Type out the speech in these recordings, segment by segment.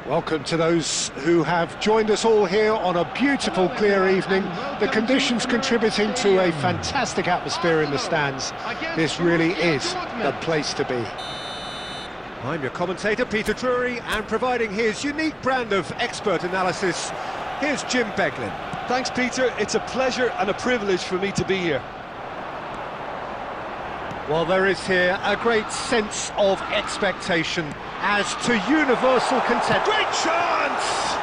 Welcome to those who have joined us all here on a beautiful, clear evening. The conditions contributing to a fantastic atmosphere in the stands. This really is the place to be. I'm your commentator, Peter Drury, and providing his unique brand of expert analysis, here's Jim Beglin. Thanks, Peter. It's a pleasure and a privilege for me to be here. Well, there is here a great sense of expectation as to universal content. Great chance!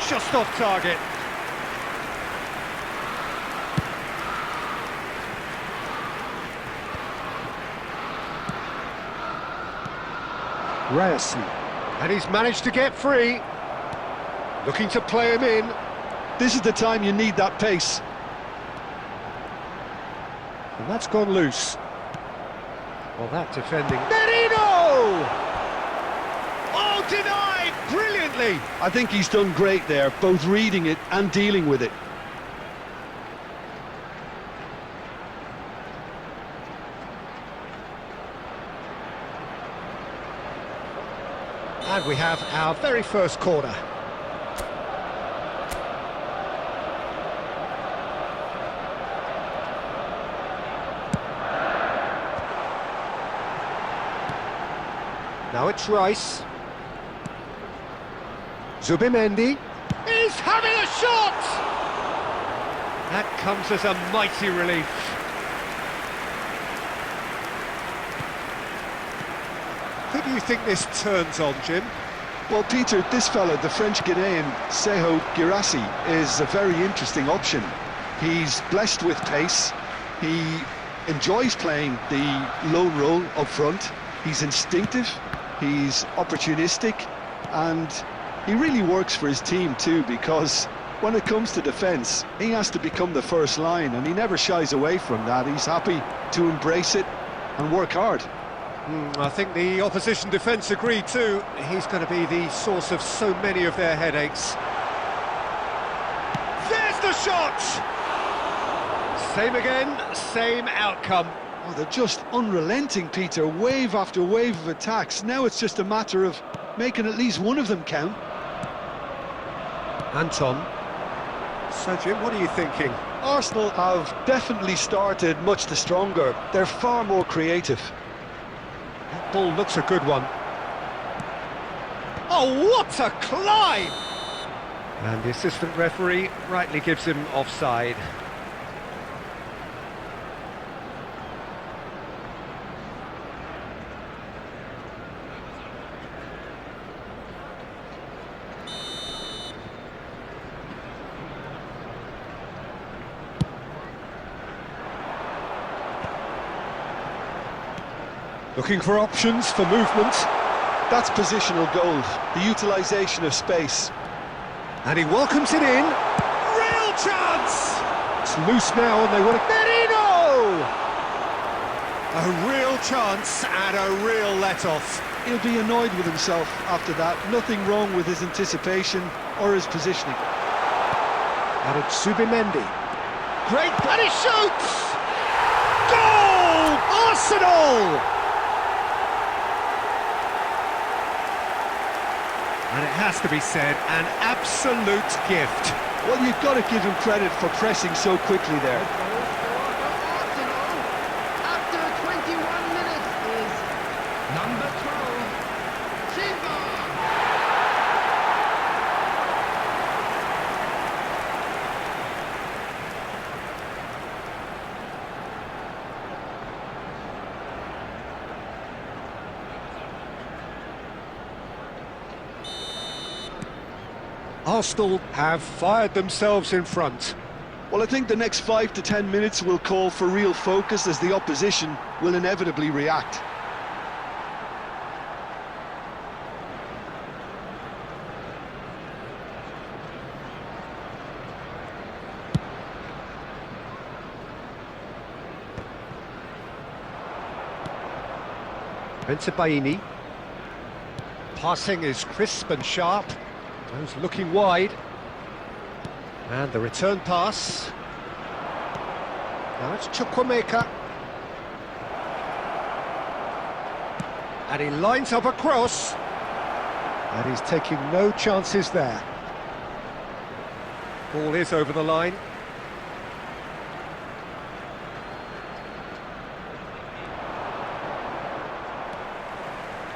Just off target. Ryerson. And he's managed to get free. Looking to play him in. This is the time you need that pace. And that's gone loose. Well, that defending... Merino! Oh, denied! Brilliantly! I think he's done great there, both reading it and dealing with it. And we have our very first corner. Now it's Rice. Zubimendi is having a shot! That comes as a mighty relief. Who do you think this turns on, Jim? Well, Peter, this fella, the French Ghanaian Seho Girassi, is a very interesting option. He's blessed with pace. He enjoys playing the lone role up front. He's instinctive. He's opportunistic, and he really works for his team too, because when it comes to defence, he has to become the first line, and he never shies away from that. He's happy to embrace it and work hard. I think the opposition defence agree too. He's going to be the source of so many of their headaches. There's the shot! Same again, same outcome. Oh, they're just unrelenting, Peter. Wave after wave of attacks. Now it's just a matter of making at least one of them count. Anton. So, Jim, what are you thinking? Arsenal have definitely started much the stronger. They're far more creative. That ball looks a good one. Oh, what a climb! And the assistant referee rightly gives him offside. Looking for options for movement. That's positional gold, the utilisation of space. And he welcomes it in. Real chance! It's loose now and they want to... Merino! A real chance and a real let-off. He'll be annoyed with himself after that. Nothing wrong with his anticipation or his positioning. And it's Zubimendi. Great, and he shoots! Goal! Arsenal! And it has to be said, an absolute gift. Well, you've got to give him credit for pressing so quickly there. After 21 minutes is number 12, Silva. Arsenal have fired themselves in front. Well, I think the next 5 to 10 minutes will call for real focus, as the opposition will inevitably react. Bensebaini. Passing is crisp and sharp. Those looking wide. And the return pass. Now it's Chukwuemeka. And he lines up a cross. And he's taking no chances there. Ball is over the line.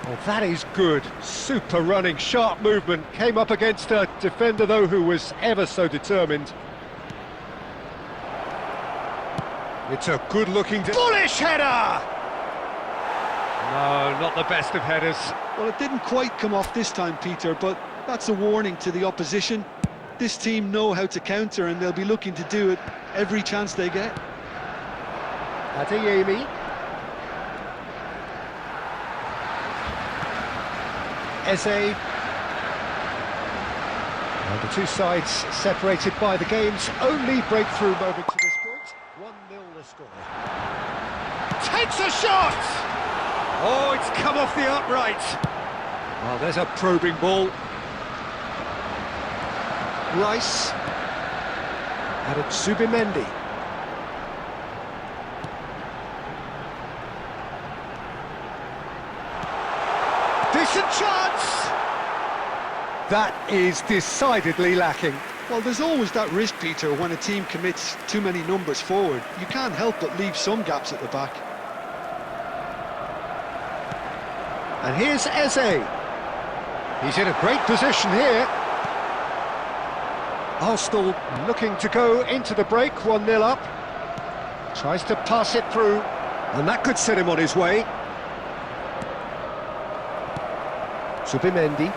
Oh, that is good. Super running, sharp movement. Came up against a defender, though, who was ever so determined. It's a good-looking... bullish header! No, not the best of headers. Well, it didn't quite come off this time, Peter, but that's a warning to the opposition. This team know how to counter, and they'll be looking to do it every chance they get. Adeyemi. Eze. Well, the two sides separated by the game's only breakthrough moment to this point. 1-0 the score. Takes a shot! Oh, it's come off the upright. Oh, there's a probing ball. Rice. And it's Zubimendi. Decent chance! That is decidedly lacking. Well, there's always that risk, Peter, when a team commits too many numbers forward. You can't help but leave some gaps at the back. And here's Eze. He's in a great position here. Arsenal looking to go into the break, 1-0 up. Tries to pass it through, and that could set him on his way. Zubimendi.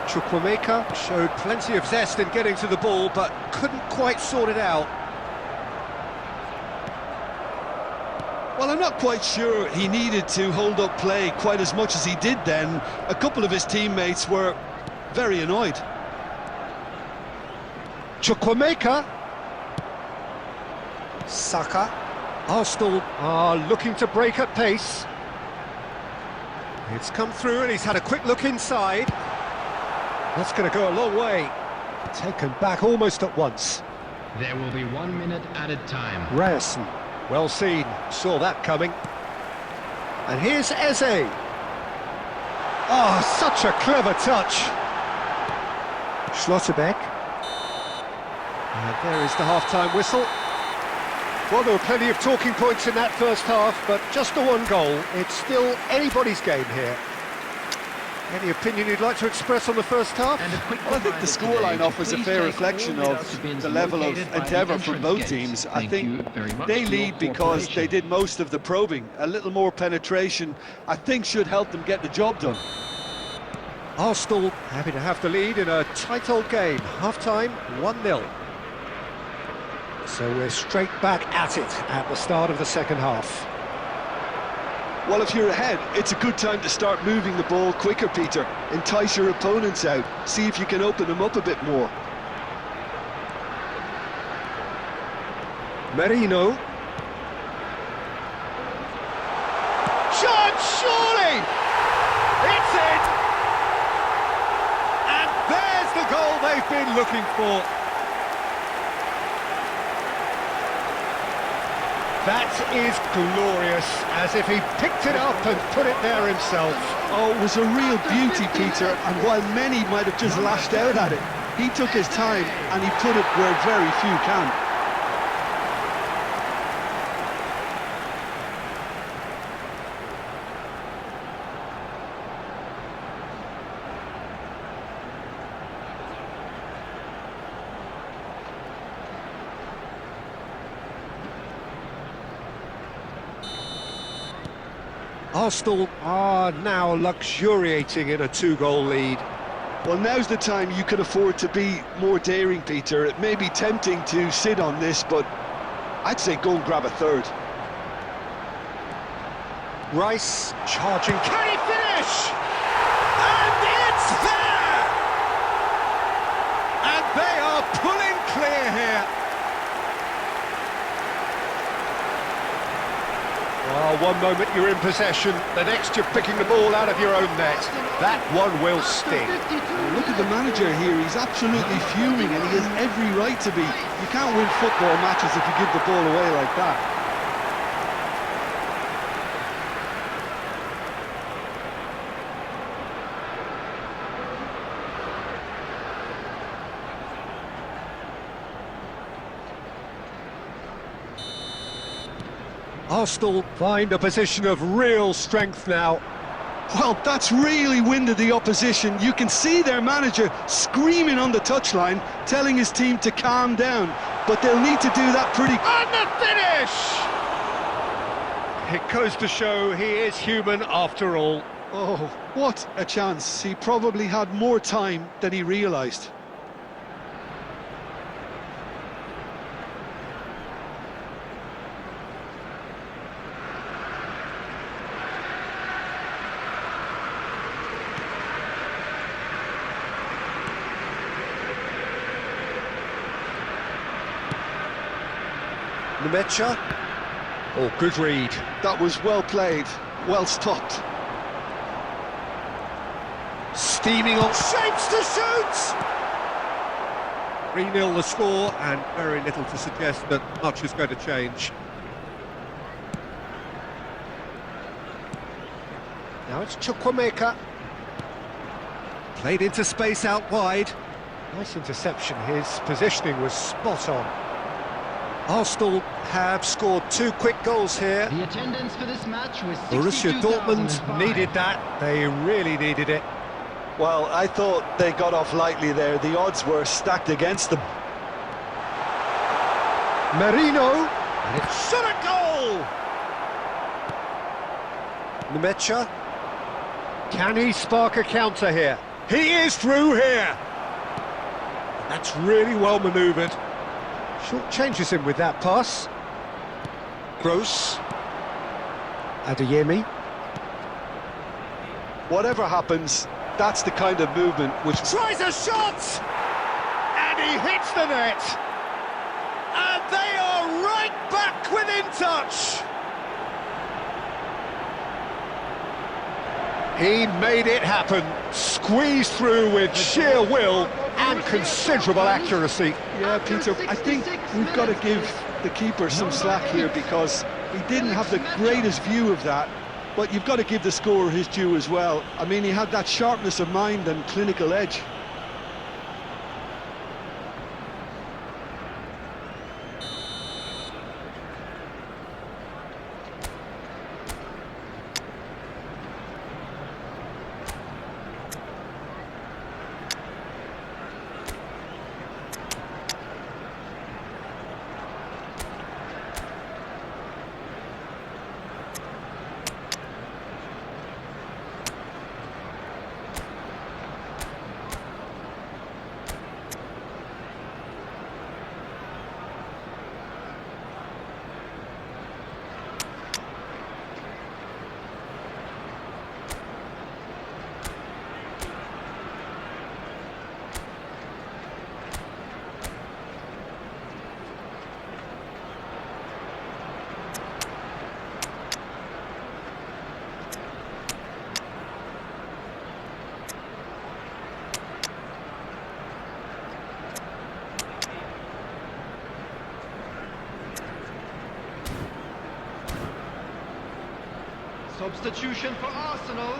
Chukwuemeka showed plenty of zest in getting to the ball, but couldn't quite sort it out. Well, I'm not quite sure he needed to hold up play quite as much as he did then. A couple of his teammates were very annoyed. Chukwuemeka. Saka. Arsenal are looking to break at pace. It's come through and he's had a quick look inside. That's going to go a long way. Taken back almost at once. There will be 1 minute added time. Ryerson, well seen, saw that coming. And here's Eze. Oh, such a clever touch. Schlotterbeck. And there is the half-time whistle. Well, there were plenty of talking points in that first half, but just the one goal. It's still anybody's game here. Any opinion you'd like to express on the first half? Well, I think the scoreline offers a fair reflection of the level of endeavour from both teams. I think they lead because they did most of the probing. A little more penetration, I think, should help them get the job done. Arsenal happy to have the lead in a tight old game. Half-time, 1-0. So we're straight back at it at the start of the second half. Well, if you're ahead, it's a good time to start moving the ball quicker, Peter. Entice your opponents out. See if you can open them up a bit more. Merino. Shot, surely! It's in! And there's the goal they've been looking for. That is glorious, as if he picked it up and put it there himself. Oh, it was a real beauty, Peter, and while many might have just lashed out at it, he took his time and he put it where very few can. Arsenal are now luxuriating in a two-goal lead. Well, now's the time you can afford to be more daring, Peter. It may be tempting to sit on this, but I'd say go and grab a third. Rice charging. Can he finish? And it's there! And they are pulling clear here. Oh, one moment you're in possession, the next you're picking the ball out of your own net. That one will sting. Look at the manager here, he's absolutely fuming and he has every right to be. You can't win football matches if you give the ball away like that. Arsenal find a position of real strength now. Well, that's really winded the opposition. You can see their manager screaming on the touchline, telling his team to calm down. But they'll need to do that pretty... And the finish! It goes to show he is human after all. Oh, what a chance. He probably had more time than he realised. Nemecha. Oh, good read. That was well played, well stopped. Steaming on, shapes to shoot! 3-0 the score, and very little to suggest that much is going to change. Now it's Chukwuemeka. Played into space out wide. Nice interception, his positioning was spot on. Arsenal have scored 2 quick goals here. The attendance for this match was Borussia Dortmund 62,005. needed that, they really needed it. Well, I thought they got off lightly there. The odds were stacked against them. Merino, and it's shot a goal! Nemecha, can he spark a counter here? He is through here! That's really well manoeuvred. Short changes him with that pass. Gross. Adeyemi. Whatever happens, that's the kind of movement which... Tries a shot! And he hits the net! And they are right back within touch! He made it happen, squeezed through with sheer will and considerable accuracy. Yeah, Peter, I think we've got to give the keeper some slack here because he didn't have the greatest view of that, but you've got to give the scorer his due as well. I mean, he had that sharpness of mind and clinical edge. Substitution for Arsenal,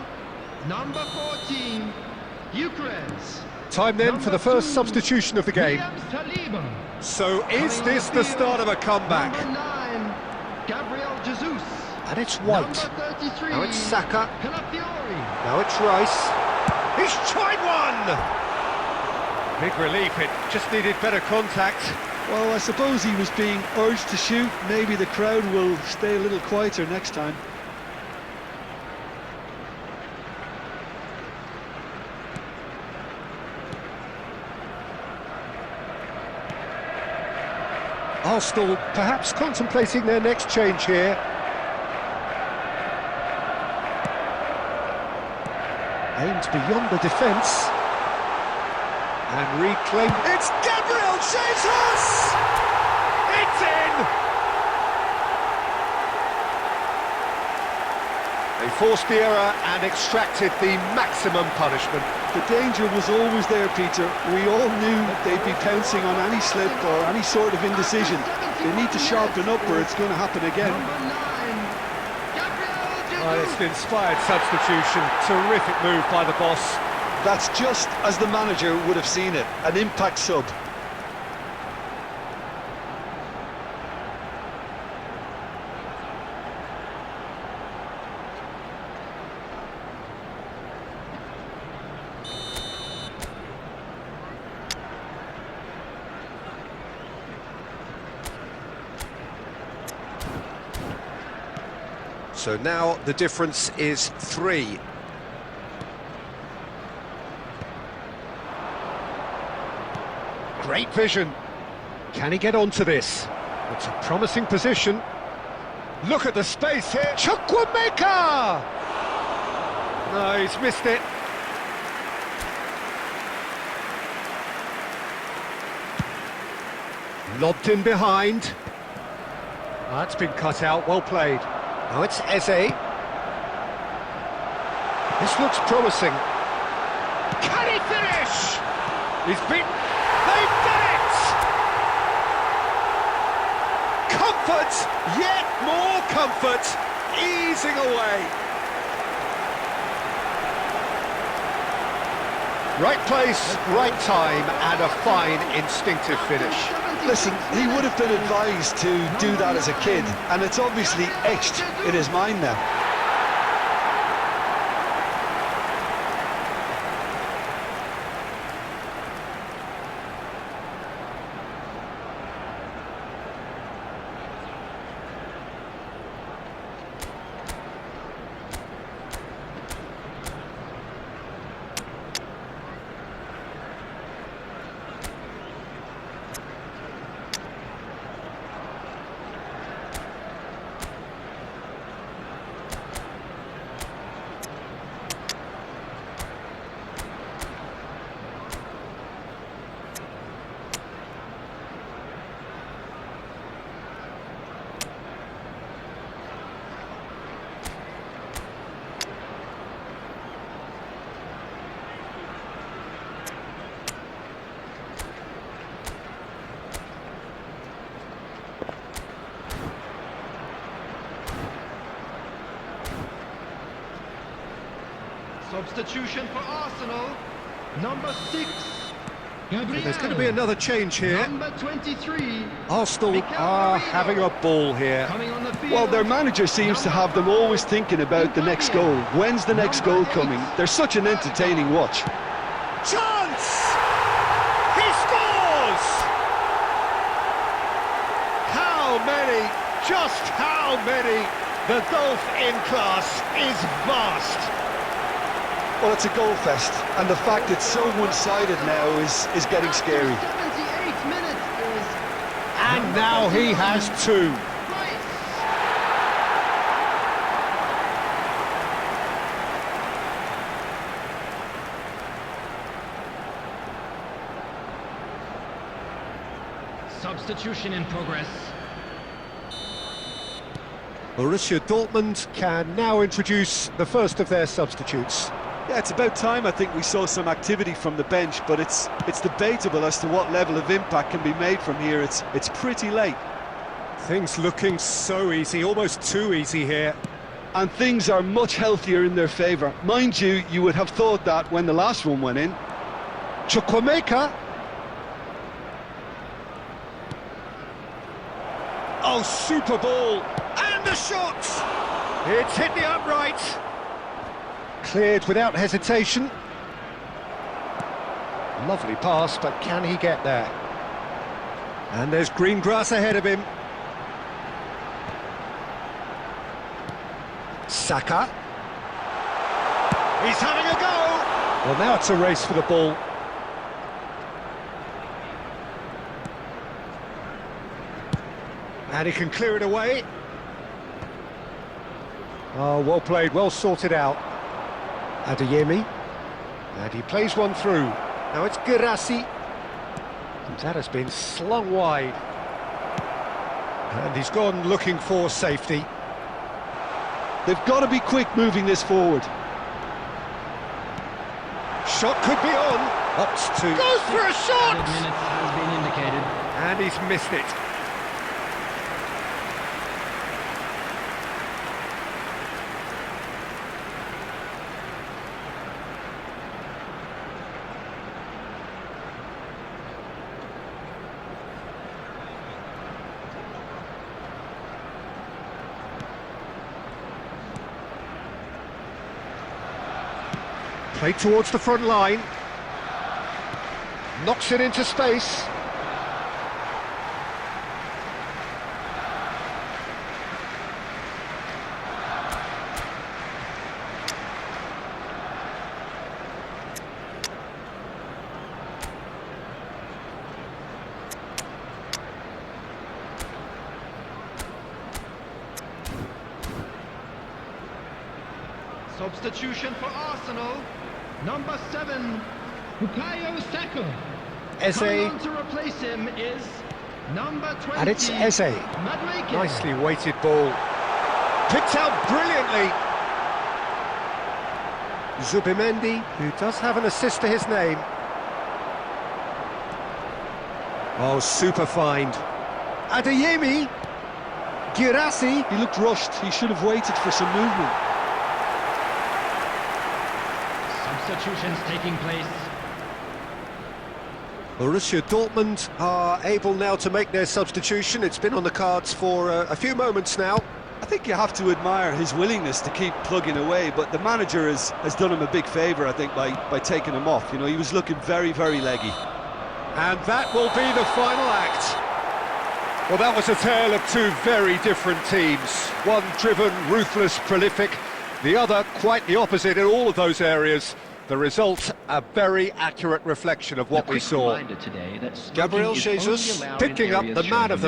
number 14, Eucharist. Time then for the first substitution of the game. So is this the start of a comeback? Number 9, Gabriel Jesus. And it's White. Number 33, Now it's Saka. Calafiori. Now it's Rice. He's tried one! Big relief, it just needed better contact. Well, I suppose he was being urged to shoot. Maybe the crowd will stay a little quieter next time. Arsenal perhaps contemplating their next change here. Aimed beyond the defence. And reclaimed. It's Gabriel Jesus! It's in! They forced the error and extracted the maximum punishment. The danger was always there, Peter. We all knew they'd be pouncing on any slip or any sort of indecision. They need to sharpen up or it's going to happen again. Number 9, Gabriel Jesus. Well, it's an inspired substitution. Terrific move by the boss. That's just as the manager would have seen it, an impact sub. So now the difference is 3. Great vision. Can he get onto this? It's a promising position. Look at the space here. Chukwuemeka! No, he's missed it. Lobbed in behind. That's been cut out, well played. Now it's Eze. This looks promising. Can he finish? He's beaten. They've done it! Comfort, yet more comfort, easing away. Right place, right time, and a fine instinctive finish. Listen, he would have been advised to do that as a kid, and it's obviously etched in his mind now. Substitution for Arsenal, number 6. Gabriel. There's going to be another change here. Number 23. Arsenal are having a ball here. Coming on the field. Well, their manager seems to have them always thinking about the next goal. When's the next goal coming? They're such an entertaining watch. Chance! He scores! How many? Just how many? The gulf in class is vast. Well, it's a goal fest, and the fact it's so one-sided now is getting scary. 78 minutes is... And now he has 2. Right. Substitution in progress. Borussia Dortmund can now introduce the first of their substitutes. Yeah, it's about time I think we saw some activity from the bench, but it's debatable as to what level of impact can be made from here. It's pretty late. Things looking so easy, almost too easy here. And things are much healthier in their favour. Mind you, you would have thought that when the last one went in. Chukwuemeka. Oh, super ball. And the shot! It's hit the upright. Cleared without hesitation. Lovely pass, but can he get there? And there's green grass ahead of him. Saka. He's having a go! Well, now it's a race for the ball. And he can clear it away. Oh, well played, well sorted out. Adeyemi. And he plays one through. Now it's Girassi. And that has been slung wide. And he's gone looking for safety. They've got to be quick moving this forward. Shot could be on. Opts to... Goes for a shot! Minutes has been indicated. And he's missed it. Played towards the front line. Knocks it into space. Substitution for Arsenal. Number 7, Bukayo Saka. Eze, Coming on to replace him is number 20. and it's Eze. Madueke. Nicely weighted ball. Picked out brilliantly. Zubimendi, who does have an assist to his name. Oh, super find. Adeyemi. Girassi. He looked rushed. He should have waited for some movement. Substitutions taking place. Borussia Dortmund are able now to make their substitution. It's been on the cards for a few moments now. I think you have to admire his willingness to keep plugging away, but the manager has done him a big favour, I think, by taking him off. You know, he was looking very, very leggy. And that will be the final act. Well, that was a tale of two very different teams. One driven, ruthless, prolific. The other quite the opposite in all of those areas. The result, a very accurate reflection of what we saw. Today that Gabriel Jesus picking up the man of the